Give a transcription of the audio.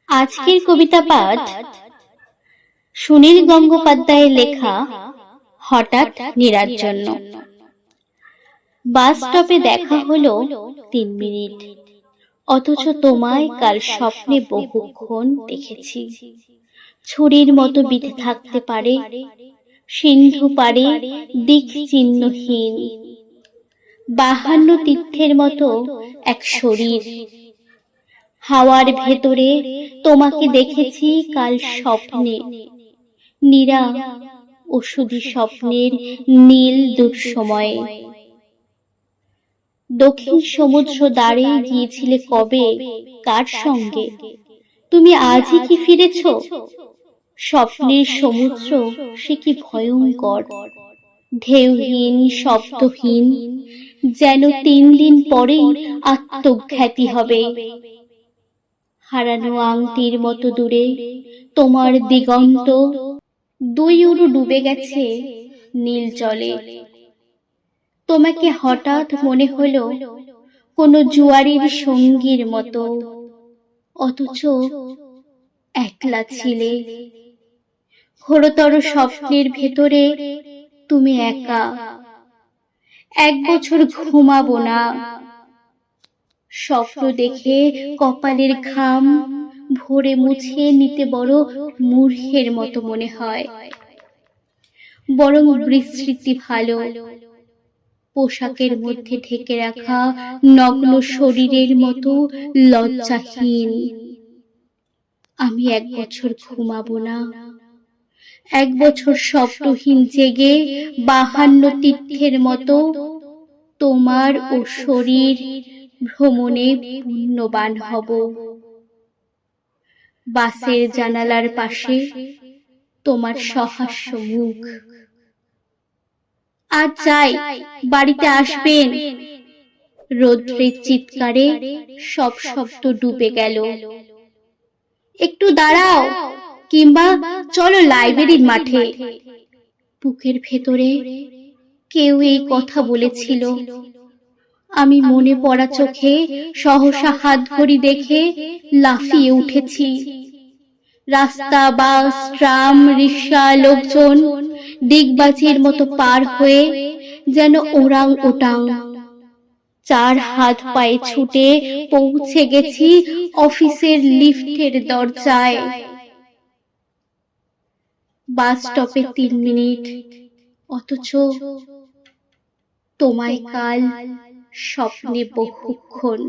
আজকের কবিতা পাঠ সুনীল গঙ্গোপাধ্যায়ের লেখা হঠাৎ নীরার জন্য। বাস স্টপে দেখা হলো 3 মিনিট, অথচ তোমায় কাল স্বপ্নে বহুক্ষণ দেখেছি। ছুরির মতো বিঁধে থাকতে পারে সিন্ধু পারে দিক চিহ্নহীন, 52 তীর্থের মতো এক শরীর। হাওয়ার ভেতরে তোমাকে দেখেছি কাল স্বপ্নে, নীরা ওষুধি স্বপ্নের নীল দুঃসময়ে। দক্ষিণ সমুদ্র দ্বারে গিয়েছিলে কবে, কার সঙ্গে? তুমি আজই কি ফিরেছ? স্বপ্নের সমুদ্র সে কি ভয়ঙ্কর, ঢেউহীন শব্দহীন, যেন 3 দিন পরেই আত্মঘাতী হবে। হারানো আংটির মতো দূরে তোমার দিগন্ত, 2 ইউরো ডুবে গেছে নীল জলে। তোমাকে হঠাৎ মনে হলো কোনো জুয়ারির সঙ্গীর মতো, অথচ একলা ছিলে। ঘোরতর স্বপ্নের ভেতরে তুমি একা। 1 বছর ঘুমাবো না, স্বপ্ন দেখে কপালের ঘাম ভরে মুছে নিতে বড় মূর্খের মতো মনে হয়। বরং বিস্মৃতি ভালো, পোশাকের মধ্যে ঢেকে রাখা নগ্ন শরীরের মতো লজ্জাহীন। আমি 1 বছর ঘুমাবো না, 1 বছর স্বপ্নহীন জেগে 52 তীর্থের মতো তোমার ও শরীর ভ্রমণে পুণ্যবান হব। বাসের জানালার পাশে তোমার সহাস্য মুখ। আজ যাই, বাড়িতে আসবেন। রৌদ্রের চিৎকারে সব শব্দ ডুবে গেল। একটু দাঁড়াও, কিংবা চলো লাইব্রেরির মাঠে। বুকের ভেতরে কেউ এই কথা বলেছিল। আমি মনে পড়া চোখে সহসা হাত ঘড়ি দেখে লাফিয়ে উঠেছি। রাস্তা, বাস, ট্রাম, রিক্সা, লোকজন দিগবাজির মতো পার হয়ে যেন ওরাং ওটাং 4 হাত পায়ে ছুটে পৌঁছে গেছি অফিসের লিফটের দরজায়। বাস স্টপে 3 মিনিট, অথচ তোমায় কাল স্বপ্নে বহুক্ষণ।